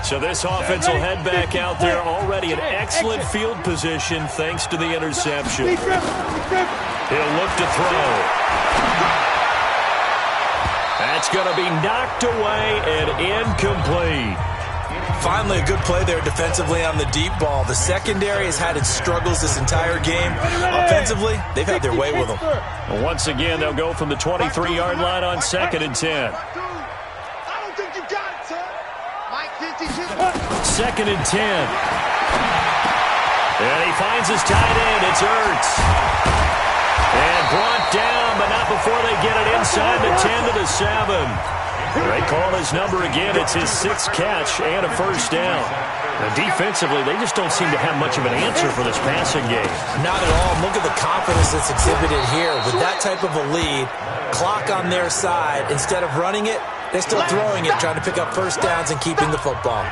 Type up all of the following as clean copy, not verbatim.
So this offense will head back out there, already in excellent field position thanks to the interception. He'll look to throw. That's going to be knocked away and incomplete. Finally, a good play there defensively on the deep ball. The secondary has had its struggles this entire game. Offensively, they've had their way with them. Well, once again, they'll go from the 23-yard line on 2nd and 10. Second and 10. And he finds his tight end. It's Ertz. And brought down, but not before they get it inside the 10 to the 7. They call his number again. It's his 6th catch and a first down. Now, defensively, they just don't seem to have much of an answer for this passing game. Not at all. Look at the confidence that's exhibited here. With that type of a lead, clock on their side, instead of running it, they're still throwing it, trying to pick up first downs and keeping the football.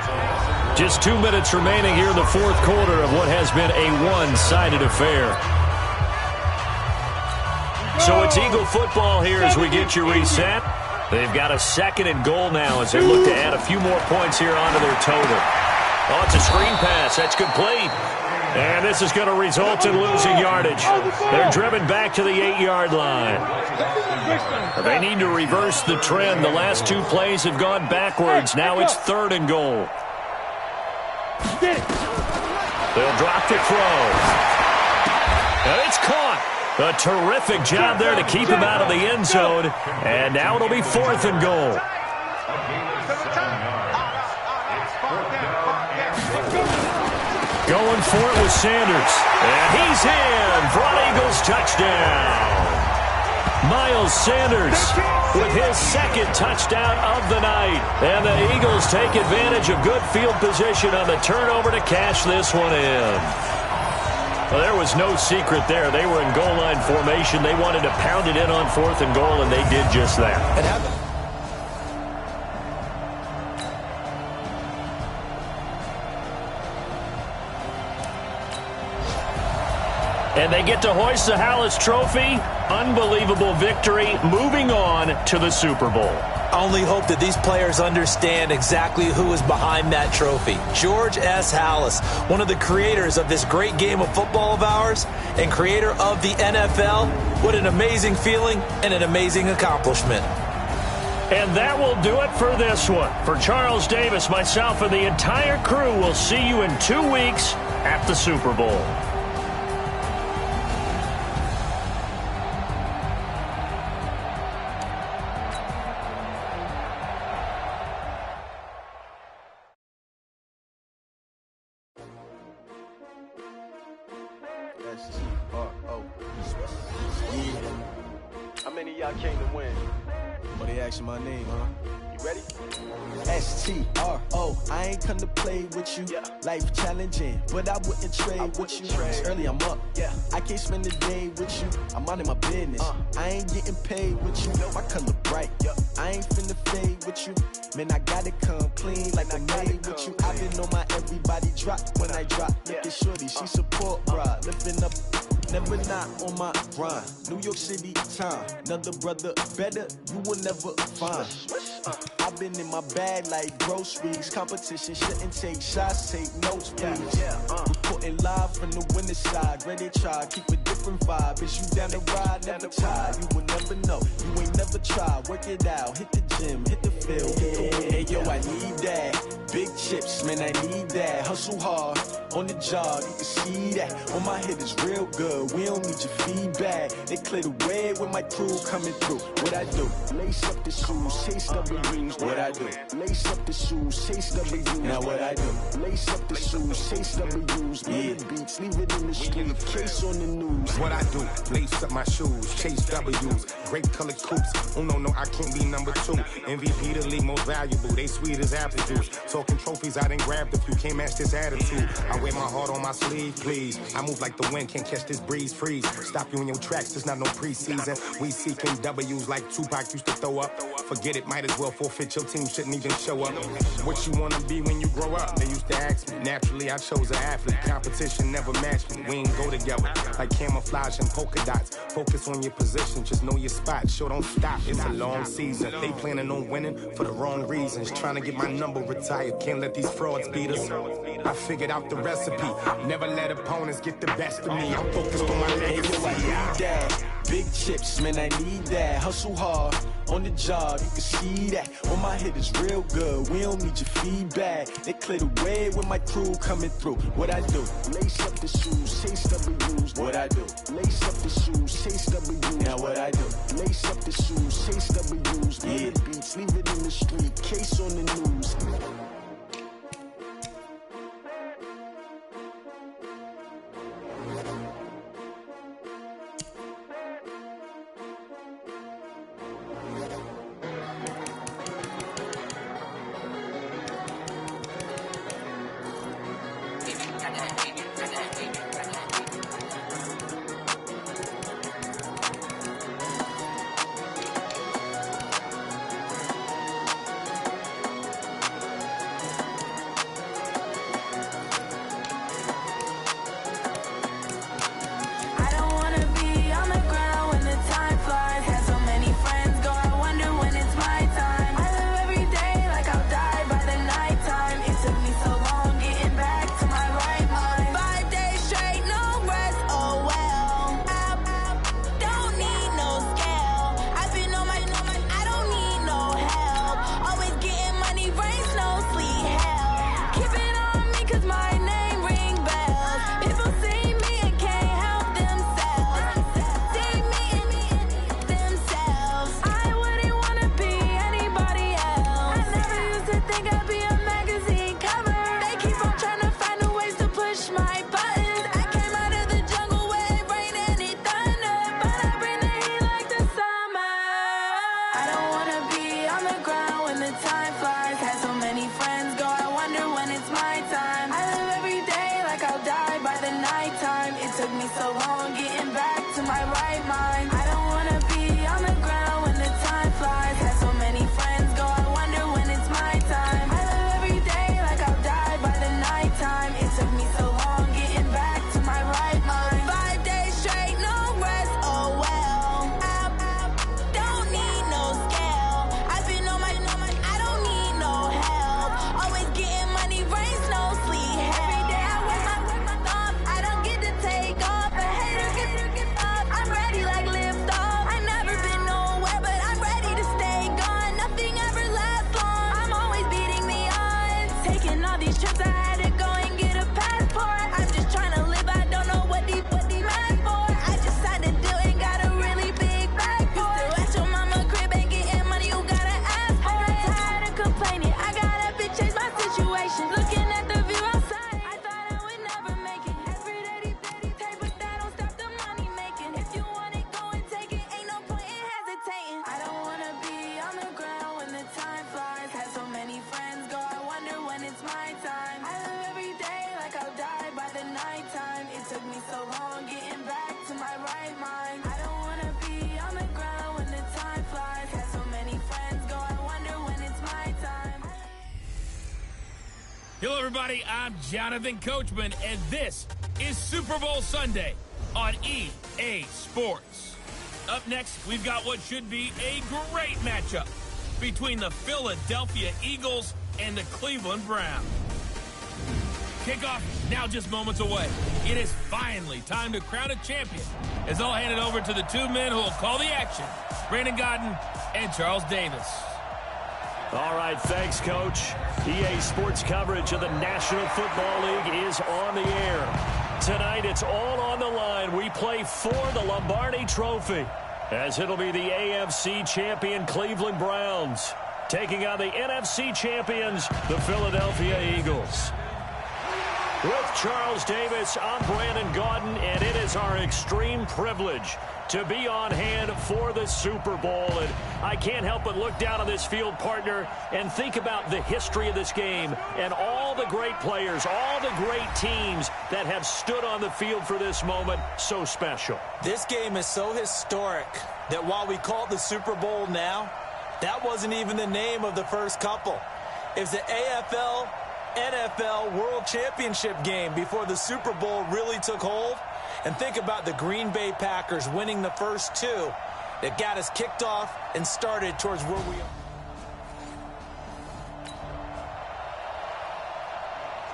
Just 2 minutes remaining here in the 4th quarter of what has been a one-sided affair. So it's Eagle football here as we get you reset. They've got a 2nd and goal now as they look to add a few more points here onto their total. Oh, it's a screen pass. That's complete. And this is going to result in losing yardage. They're driven back to the 8-yard line. They need to reverse the trend. The last 2 plays have gone backwards. Now it's 3rd and goal. They'll drop to throw. And it's caught. A terrific job there to keep him out of the end zone. And now it'll be 4th and goal. Going for it with Sanders. And he's in for an Eagles touchdown. Miles Sanders with his 2nd touchdown of the night. And the Eagles take advantage of good field position on the turnover to cash this one in. Well, there was no secret there. They were in goal line formation. They wanted to pound it in on 4th and goal, and they did just that. It happened. And they get to hoist the Hallis Trophy. Unbelievable victory. Moving on to the Super Bowl. I only hope that these players understand exactly who is behind that trophy. George S. Halas, one of the creators of this great game of football of ours and creator of the NFL. What an amazing feeling and an amazing accomplishment. And that will do it for this one. For Charles Davis, myself, and the entire crew, we'll see you in 2 weeks at the Super Bowl. How many of y'all came to win? Well, they asking my name, huh? You ready? S-T-R-O, I ain't come to play with you. Life challenging, but I wouldn't trade with you. It's early, I'm up. I can't spend the day with you. I'm minding my business. I ain't getting paid with you. My color bright. I ain't finna fade with you. Man, I gotta come clean like I made with you. I've been on my everybody drop when I drop. Look at shorty, she support, bruh. Lifting up. Never not on my grind. New York City time. Another brother better, you will never find. I've been in my bag like groceries. Competition shouldn't take shots, take notes, please. Reporting live from the winning side. Ready to try, keep a different vibe. Is you down the ride, never tired. You will never know, you ain't never tried. Work it out, hit the gym, hit the field, hit the win. Hey yo, I need that. Big chips, man, I need that. Hustle hard, on the job, you can see that. On my head is real good, we don't need your feedback. They clear the way when my crew coming through. What I do? Lace up the shoes, chase W's. What I do? Lace up the shoes, chase W's. Now what I do? Lace up the shoes, chase W's. Yeah, beats, leave it in the street, case on the news. What I do? Lace up my shoes, chase W's. Great colored coops. Oh no, I can't be number 2. MVP the league most valuable. They sweet as apple juice. Talking trophies, I done grabbed a few. Can't match this attitude. I wear my heart on my sleeve, please. I move like the wind, can't catch this breeze, freeze. Stop you in your tracks, there's not no preseason. We seeking W's like Tupac used to throw up. Forget it, might as well forfeit. Your team shouldn't even show up. What you wanna be when you grow up? They used to ask me. Naturally, I chose an athlete. Competition never matched me. We ain't go together like camouflage and polka dots. Focus on your position, just know your spot. Sure, don't stop. It's a long season. They playing planning on winning for the wrong reasons. Trying to get my number retired. Can't let these frauds beat us. I figured out the recipe. Never let opponents get the best of me. I'm focused on my legacy. Big chips, man, I need that. Hustle hard on the job, you can see that. On my head is real good, we don't need your feedback. They clear the way with my crew coming through. What I do? Lace up the shoes, chase W's. What I do? Lace up the shoes, chase W's. Now what I do? Lace up the shoes, chase W's. Yeah. The beats, leave it in the street, case on the news. Hello, everybody. I'm Jonathan Coachman, and this is Super Bowl Sunday on EA Sports. Up next, we've got what should be a great matchup between the Philadelphia Eagles and the Cleveland Browns. Kickoff now just moments away. It is finally time to crown a champion, as I'll hand it over to the two men who will call the action, Brandon Gaudin and Charles Davis. All right, thanks, Coach. EA Sports coverage of the National Football League is on the air. Tonight, it's all on the line. We play for the Lombardi Trophy, as it'll be the AFC champion Cleveland Browns taking on the NFC champions, the Philadelphia Eagles. With Charles Davis, I'm Brandon Gaudin, and it is our extreme privilege to be on hand for the Super Bowl. And I can't help but look down on this field, partner, and think about the history of this game and all the great players, all the great teams that have stood on the field for this moment. So special. This game is so historic that while we call it the Super Bowl now, that wasn't even the name of the first couple. It was the AFL NFL World Championship game before the Super Bowl really took hold. And think about the Green Bay Packers winning the first two that got us kicked off and started towards where we are.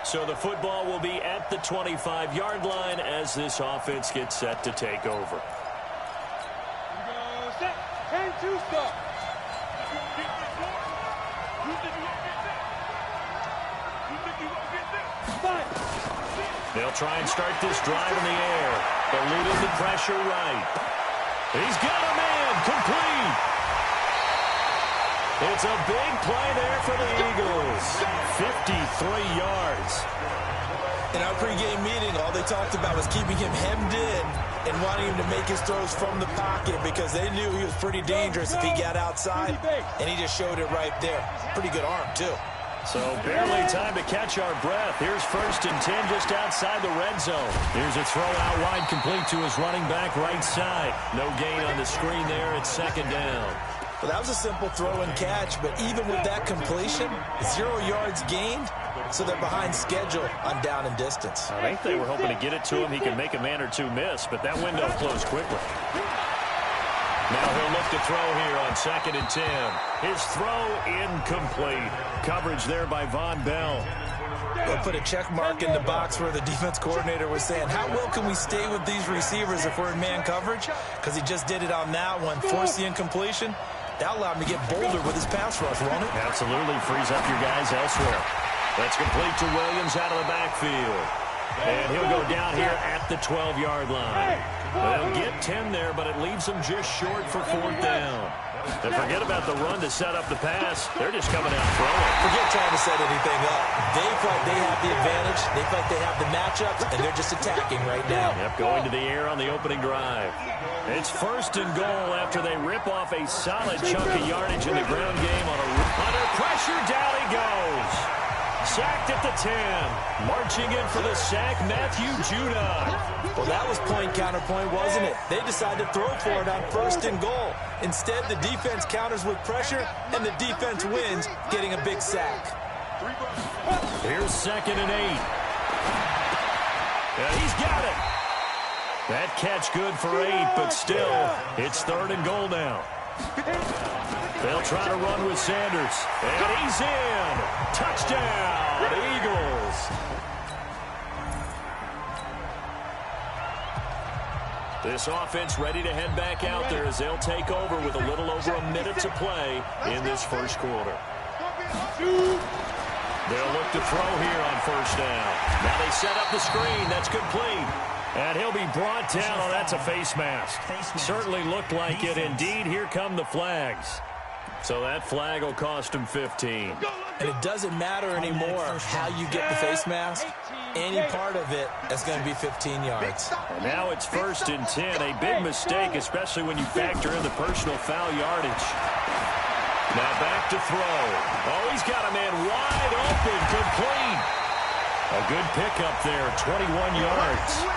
So the football will be at the 25-yard line as this offense gets set to take over. Set and 2 stop. They'll try and start this drive in the air. They're leading the pressure right. He's got a man complete. It's a big play there for the Eagles. 53 yards. In our pregame meeting, all they talked about was keeping him hemmed in and wanting him to make his throws from the pocket because they knew he was pretty dangerous if he got outside, and he just showed it right there. Pretty good arm, too. So barely time to catch our breath. Here's 1st and 10 just outside the red zone. Here's a throw out wide complete to his running back right side. No gain on the screen there. It's 2nd down. Well, that was a simple throw and catch, but even with that completion, 0 yards gained, so they're behind schedule on down and distance. I think they were hoping to get it to him. He can make a man or two miss, but that window closed quickly. Now he'll look to throw here on 2nd and 10. His throw incomplete. Coverage there by Von Bell. They'll put a check mark in the box where the defense coordinator was saying, how well can we stay with these receivers if we're in man coverage? Because he just did it on that one, forced the incompletion. That allowed him to get bolder with his pass rush, won't it? Absolutely frees up your guys elsewhere. That's complete to Williams out of the backfield. And he'll go down here at the 12-yard line. They'll get 10 there, but it leaves them just short for 4th down. And forget about the run to set up the pass. They're just coming out throwing. Forget trying to set anything up. They feel like they have the advantage. They feel like they have the matchups, and they're just attacking right now. Yep, going to the air on the opening drive. It's 1st and goal after they rip off a solid chunk of yardage in the ground game on under pressure. Down he goes. Sacked at the 10. Marching in for the sack, Matthew Judon. Well, that was point counterpoint, wasn't it? They decided to throw for it on 1st and goal. Instead, the defense counters with pressure, and the defense wins, getting a big sack. Here's 2nd and 8. And he's got it. That catch good for 8, but still, it's 3rd and goal now. They'll try to run with Sanders. And he's in. Touchdown, Eagles. This offense ready to head back out there as they'll take over with a little over a minute to play in this 1st quarter. They'll look to throw here on 1st down. Now they set up the screen. That's complete. And he'll be brought down. Oh, that's a face mask. Certainly looked like it. Indeed, here come the flags. So that flag will cost him 15. And it doesn't matter anymore how you get the face mask. Any part of it is going to be 15 yards. And now it's 1st and 10. A big mistake, especially when you factor in the personal foul yardage. Now back to throw. Oh, he's got a man wide open, complete. A good pickup there, 21 yards.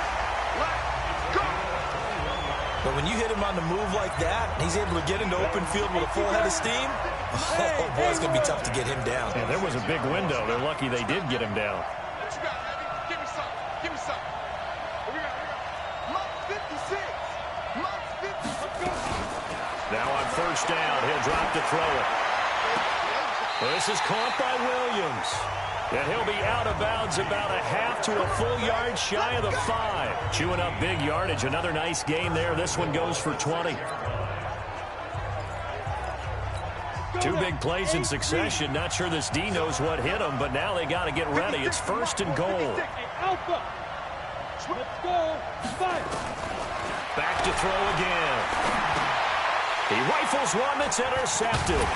But when you hit him on the move like that, and he's able to get into open field with a full head of steam, oh boy, it's going to be tough to get him down. And there was a big window. They're lucky they did get him down. Give me some. Give me some. Mark 56. Mark 56. Now on 1st down, he'll drop to throw it. This is caught by Williams. And he'll be out of bounds about a half to a full yard shy of the 5. Chewing up big yardage. Another nice gain there. This one goes for 20. 2 big plays in succession. Not sure this D knows what hit him, but now they got to get ready. It's 1st and goal. Back to throw again. He rifles one that's intercepted.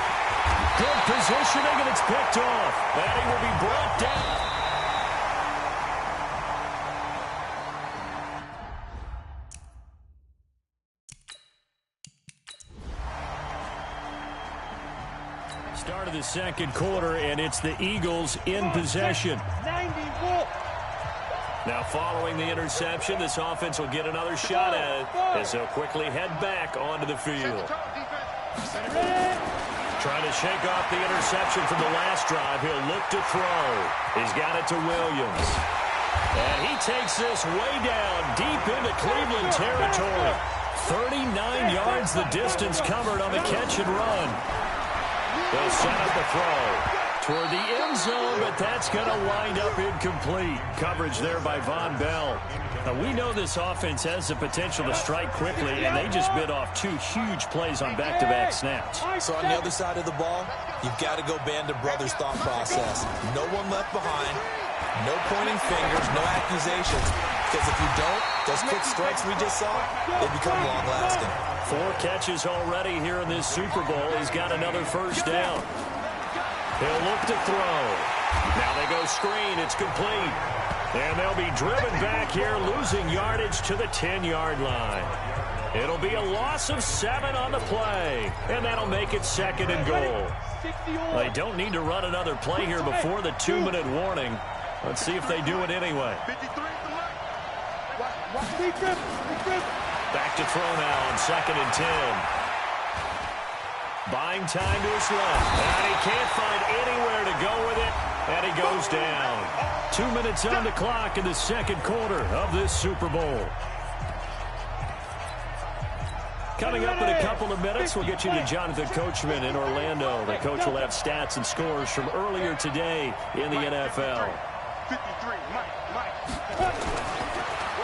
Good positioning, and it's picked off. And he will be brought down. Start of the 2nd quarter, and it's the Eagles in possession. Now following the interception, this offense will get another shot at it as they'll quickly head back onto the field. Trying to shake off the interception from the last drive. He'll look to throw. He's got it to Williams. And he takes this way down deep into Cleveland territory. 39 yards the distance covered on the catch and run. They'll set up the throw. toward the end zone, but that's going to wind up incomplete. Coverage there by Von Bell. Now, we know this offense has the potential to strike quickly, and they just bit off 2 huge plays on back-to-back snaps. So on the other side of the ball, you've got to go band of brothers thought process. No one left behind, no pointing fingers, no accusations. Because if you don't, those quick strikes we just saw, they become long-lasting. 4 catches already here in this Super Bowl. He's got another first down. He'll look to throw. Now they go screen. It's complete. And they'll be driven back here, losing yardage to the 10-yard line. It'll be a loss of 7 on the play. And that'll make it 2nd and goal. They don't need to run another play here before the 2-minute warning. Let's see if they do it anyway. Back to throw now on 2nd and 10. Buying time to his left. And he can't find anywhere to go with it. And he goes down. 2 minutes on the clock in the 2nd quarter of this Super Bowl. Coming up in a couple of minutes, we'll get you to Jonathan Coachman in Orlando. The coach will have stats and scores from earlier today in the NFL. 53, Mike.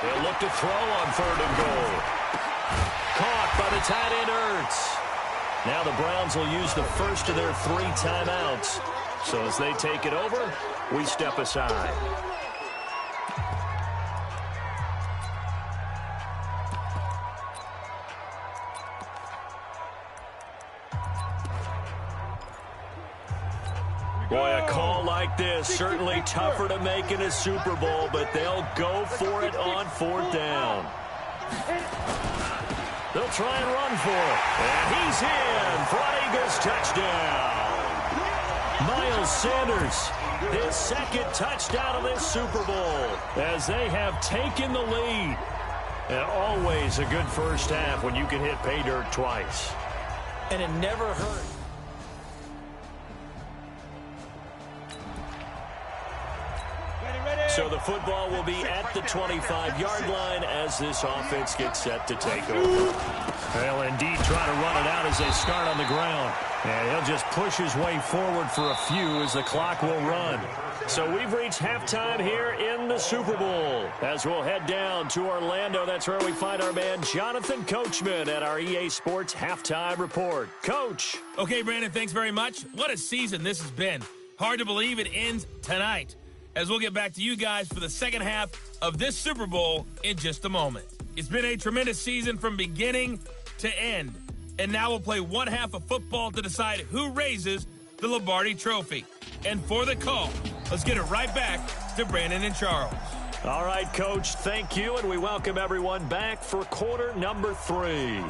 They'll look to throw on 3rd and goal. Caught by the tight end Ertz. Now the Browns will use the first of their 3 timeouts. So as they take it over, we step aside. Boy, a call like this, certainly tougher to make in a Super Bowl, but they'll go for it on 4th down. They'll try and run for it. And he's in for an Eagles touchdown. Miles Sanders, his 2nd touchdown of this Super Bowl, as they have taken the lead. And always a good first half when you can hit pay dirt twice. And it never hurt. So the football will be at the 25-yard line as this offense gets set to take over. They'll indeed try to run it out as they start on the ground. And he'll just push his way forward for a few as the clock will run. So we've reached halftime here in the Super Bowl. As we'll head down to Orlando, that's where we find our man Jonathan Coachman at our EA Sports Halftime Report. Coach. Okay, Brandon, thanks very much. What a season this has been. Hard to believe it ends tonight, as we'll get back to you guys for the 2nd half of this Super Bowl in just a moment. It's been a tremendous season from beginning to end. And now we'll play 1 half of football to decide who raises the Lombardi Trophy. And for the call, let's get it right back to Brandon and Charles. All right, Coach, thank you, and we welcome everyone back for quarter number 3.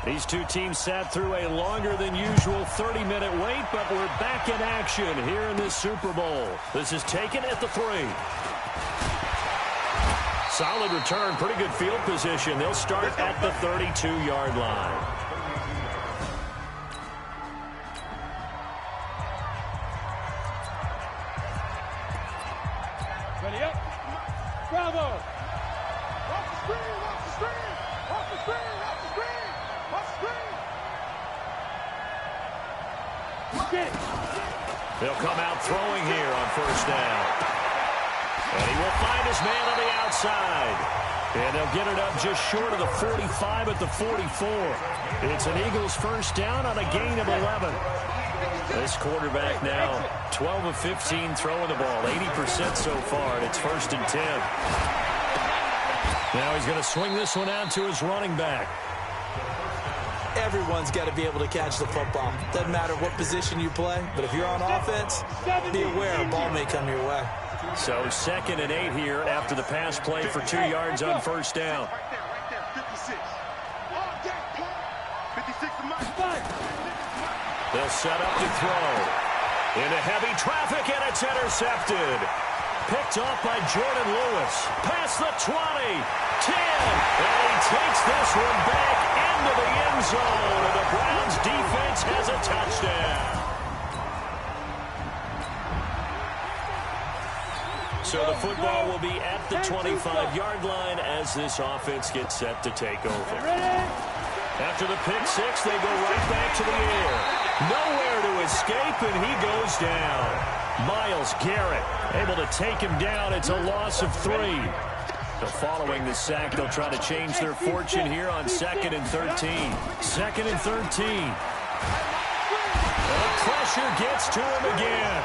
These 2 teams sat through a longer than usual 30-minute wait, but we're back in action here in this Super Bowl. This is taken at the 3. Solid return, pretty good field position. They'll start at the 32-yard line. Ready up. Bravo. Off the screen, off the screen, off the screen, off the screen, off the screen. They'll come out throwing here on 1st down. And he will find his man on the outside. And they'll get it up just short of the 45 at the 44. It's an Eagles first down on a gain of 11. This quarterback now 12 of 15 throwing the ball, 80% so far, and it's 1st and 10. Now he's going to swing this one out to his running back. Everyone's got to be able to catch the football. Doesn't matter what position you play, but if you're on offense, be aware a ball may come your way. So 2nd and 8 here after the pass play for 2 yards on 1st down. Right there, 56. All day, 56 to my spot. They'll set up to throw. Into heavy traffic, and it's intercepted. Picked off by Jordan Lewis. Past the 20, 10, and he takes this one back into the end zone, and the Browns defense has a touchdown. So the football will be at the 25-yard line as this offense gets set to take over. After the pick 6, they go right back to the air. Nowhere to escape, and he goes down. Myles Garrett able to take him down. It's a loss of 3. So following the sack, they'll try to change their fortune here on 2nd and 13. 2nd and 13. The pressure gets to him again.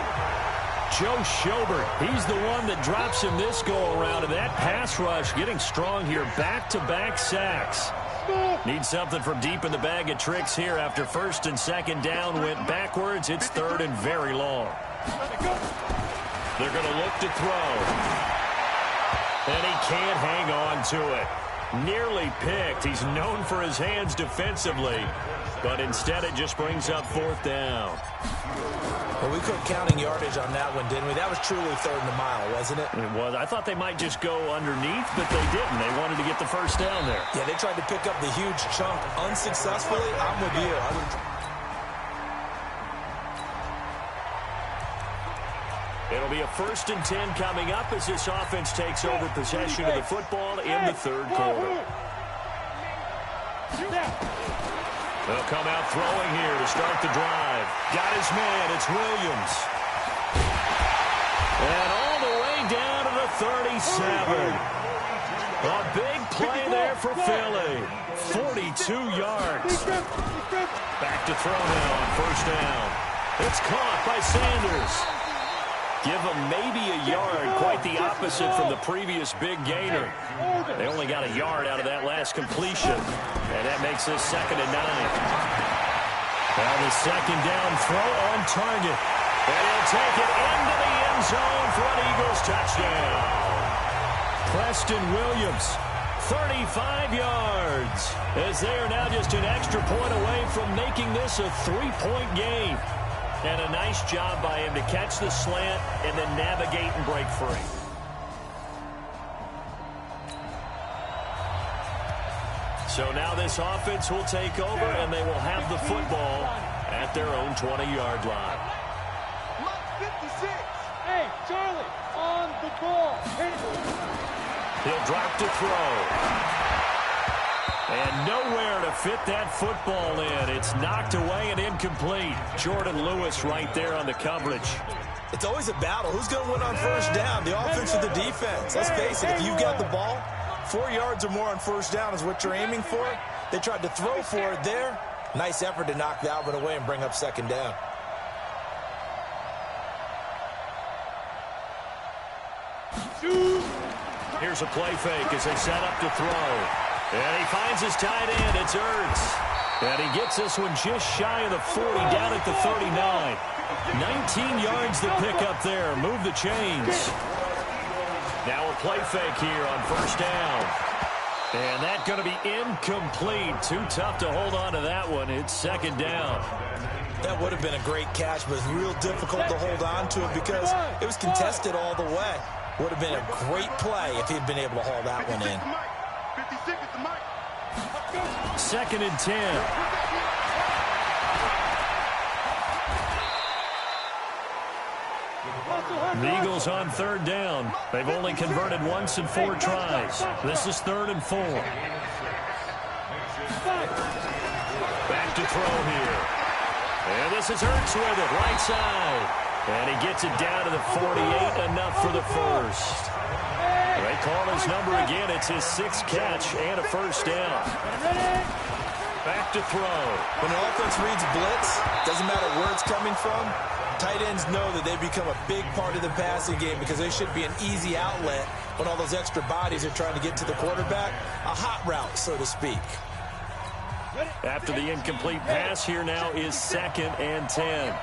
Joe Schobert, he's the one that drops him this go-around. And that pass rush getting strong here. Back-to-back sacks. Need something from deep in the bag of tricks here after 1st and 2nd down went backwards. It's 3rd and very long. They're going to look to throw. And he can't hang on to it. Nearly picked. He's known for his hands defensively. But instead it just brings up 4th down. Well, we quit counting yardage on that one, didn't we? That was truly 3rd and a mile, wasn't it? It was. I thought they might just go underneath, but they didn't. They wanted to get the 1st down there. Yeah, they tried to pick up the huge chunk unsuccessfully. I'm with you. It'll be a 1st and 10 coming up as this offense takes over possession of the football in the 3rd quarter. They'll come out throwing here to start the drive. Got his man. It's Williams. And all the way down to the 37. A big play there for Philly. 42 yards. Back to throw now on 1st down. It's caught by Sanders. Give them maybe a yard, quite the opposite from the previous big gainer. They only got a yard out of that last completion, and that makes this 2nd and 9. Now the 2nd down throw on target, and he'll take it into the end zone for an Eagles touchdown. Preston Williams, 35 yards, as they are now just an extra point away from making this a 3-point game. And a nice job by him to catch the slant and then navigate and break free. So now this offense will take over, and they will have the football at their own 20-yard line. Block 56. Hey, Charlie, on the ball. He'll drop to throw. And nowhere to fit that football in. It's knocked away and incomplete. Jordan Lewis right there on the coverage. It's always a battle. Who's going to win on 1st down? The offense or the defense? Let's face it, if you've got the ball, 4 yards or more on 1st down is what you're aiming for. They tried to throw for it there. Nice effort to knock Alvin away and bring up 2nd down. Here's a play fake as they set up to throw. And he finds his tight end. It's Ertz. And he gets this one just shy of the 40, down at the 39. 19 yards to pick up there. Move the chains. Now a play fake here on 1st down. And that's going to be incomplete. Too tough to hold on to that one. It's 2nd down. That would have been a great catch, but it's real difficult to hold on to it because it was contested all the way. Would have been a great play if he'd been able to haul that one in. 2nd and 10. The Eagles on 3rd down. They've only converted once in 4 tries. This is 3rd and 4. Back to throw here. And this is Ertz with it, right side. And he gets it down to the 48, enough for the 1st. They call his number again. It's his 6th catch and a 1st down. Back to throw. When an offense reads blitz, doesn't matter where it's coming from, tight ends know that they become a big part of the passing game because they should be an easy outlet when all those extra bodies are trying to get to the quarterback. A hot route, so to speak. After the incomplete pass, here now is 2nd and 10.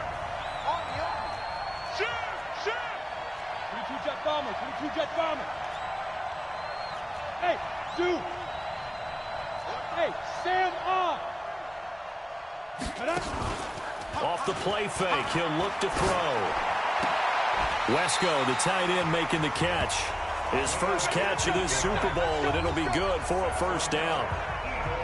22 jet bomber, 22 jet bomber. Hey, dude. Hey, Sam on. Off the play fake, he'll look to throw. Wesco, the tight end, making the catch. His 1st catch of this Super Bowl, and it'll be good for a 1st down.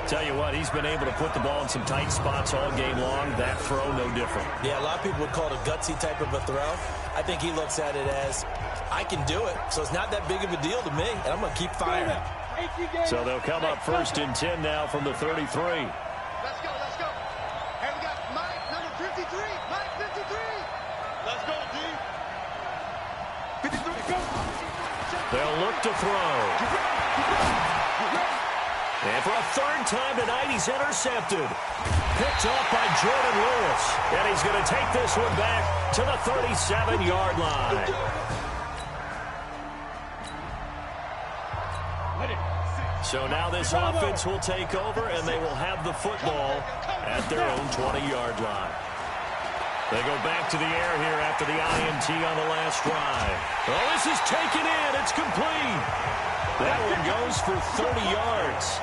Tell you what, he's been able to put the ball in some tight spots all game long. That throw, no different. Yeah, a lot of people would call it a gutsy type of a throw. I think he looks at it as, I can do it, so it's not that big of a deal to me, and I'm going to keep firing. So they'll come up 1st and 10 now from the 33. Let's go, let's go. Hey, we got Mike, number 52. They'll look to throw. And for a third time tonight, he's intercepted. Picked off by Jordan Lewis. And he's going to take this one back to the 37-yard line. So now this offense will take over, and they will have the football at their own 20-yard line. They go back to the air here after the INT on the last drive. Oh, this is taken in. It's complete. That one goes for 30 yards.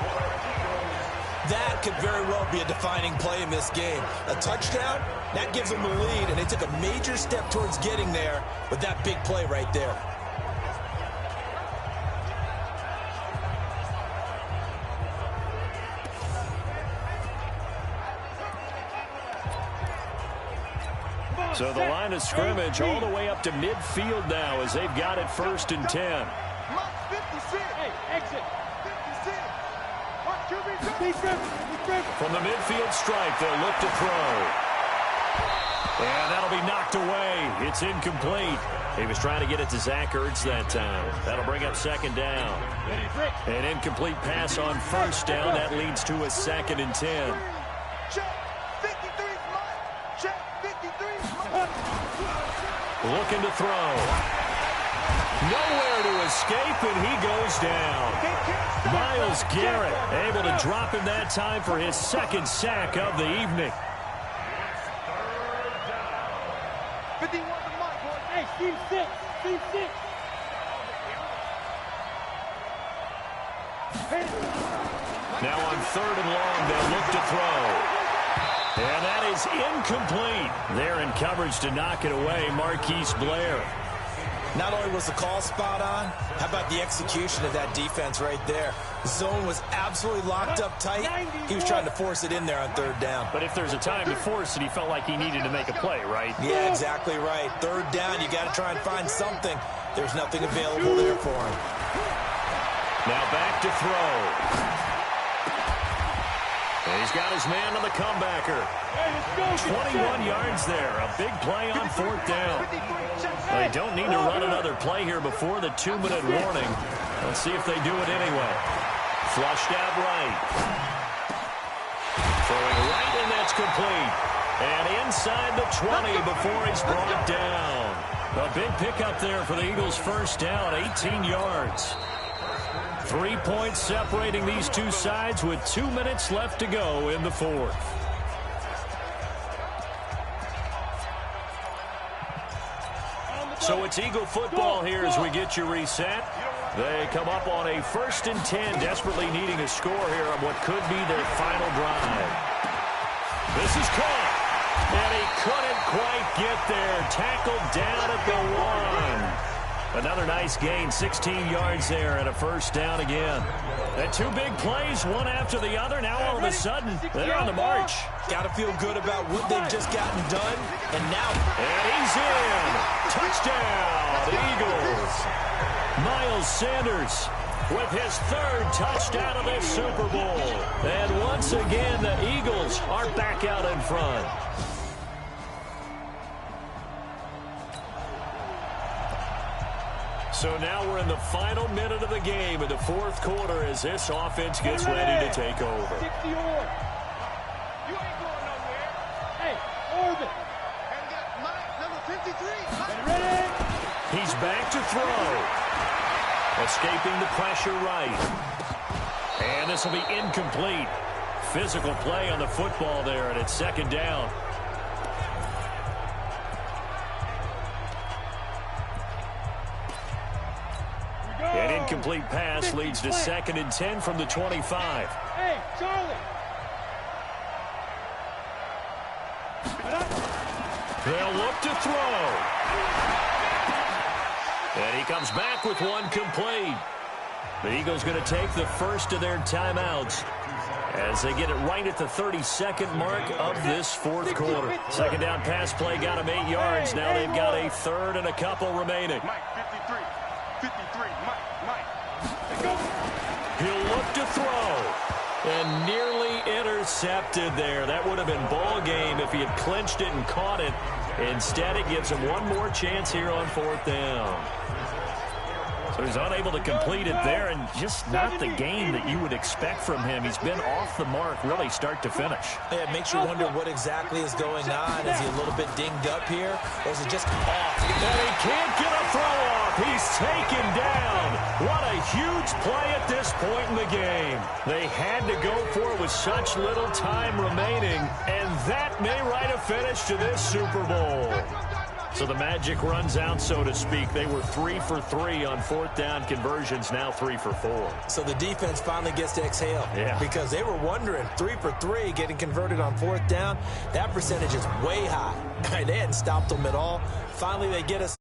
That could very well be a defining play in this game. A touchdown, that gives them the lead, and they took a major step towards getting there with that big play right there. So the line of scrimmage all the way up to midfield now as they've got it 1st and 10. From the midfield stripe, they'll look to throw. And that'll be knocked away. It's incomplete. He was trying to get it to Zach Ertz that time. That'll bring up 2nd down. An incomplete pass on 1st down. That leads to a 2nd and 10. Looking to throw. Nowhere to escape, and he goes down. Myles Garrett able to drop him that time for his 2nd sack of the evening. Hey, Steve 6. Steve 6. Now on 3rd and long, they'll look to throw. And that is incomplete. They're in coverage to knock it away, Marquise Blair. Not only was the call spot on, how about the execution of that defense right there? The zone was absolutely locked up tight. He was trying to force it in there on 3rd down. But if there's a time to force it, he felt like he needed to make a play, right? Yeah, exactly right. 3rd down, you got to try and find something. There's nothing available there for him. Now back to throw. And he's got his man on the comebacker. 21 yards there. A big play on 4th down. They don't need to run another play here before the 2-minute warning. Let's see if they do it anyway. Flushed out right. Throwing right, and that's complete. And inside the 20 before he's brought down. A big pickup there for the Eagles' 1st down, 18 yards. 3 points separating these two sides with 2 minutes left to go in the 4th. So it's Eagle football here as we get you reset. They come up on a 1st and 10, desperately needing a score here on what could be their final drive. This is caught, and he couldn't quite get there. Tackled down at the 1. Another nice gain, 16 yards there, and a 1st down again. And 2 big plays, one after the other. Now all of a sudden, they're on the march. Got to feel good about what they've just gotten done. And now. And he's in. Touchdown, Eagles. Miles Sanders with his 3rd touchdown of this Super Bowl. And once again, the Eagles are back out in front. So now we're in the final minute of the game in the 4th quarter as this offense gets ready to take over. 60 You ain't going nowhere. Hey, Orbit. And got Mike, number 53. Ready? He's back to throw. Escaping the pressure right. And this will be incomplete. Physical play on the football there, and it's 2nd down. An incomplete pass leads to 2nd and 10 from the 25. Hey, Charlie. They'll look to throw. And he comes back with one complete. The Eagles going to take the first of their timeouts as they get it right at the 32nd mark of this 4th quarter. 2nd down pass play got him 8 yards. Now they've got a 3rd and a couple remaining. He'll look to throw. And nearly intercepted there. That would have been ball game if he had clinched it and caught it. Instead, it gives him one more chance here on 4th down. So he's unable to complete it there, and just not the game that you would expect from him. He's been off the mark really start to finish. Yeah, it makes you wonder what exactly is going on. Is he a little bit dinged up here, or is it just off? And he can't get a throw off. He's taken down. What a huge play at this point in the game. They had to go for it with such little time remaining, and that may write a finish to this Super Bowl. So the magic runs out, so to speak. They were 3 for 3 on 4th down conversions, now 3 for 4. So the defense finally gets to exhale. Yeah. Because they were wondering, 3 for 3 getting converted on 4th down. That percentage is way high. They hadn't stopped them at all. Finally, they get us.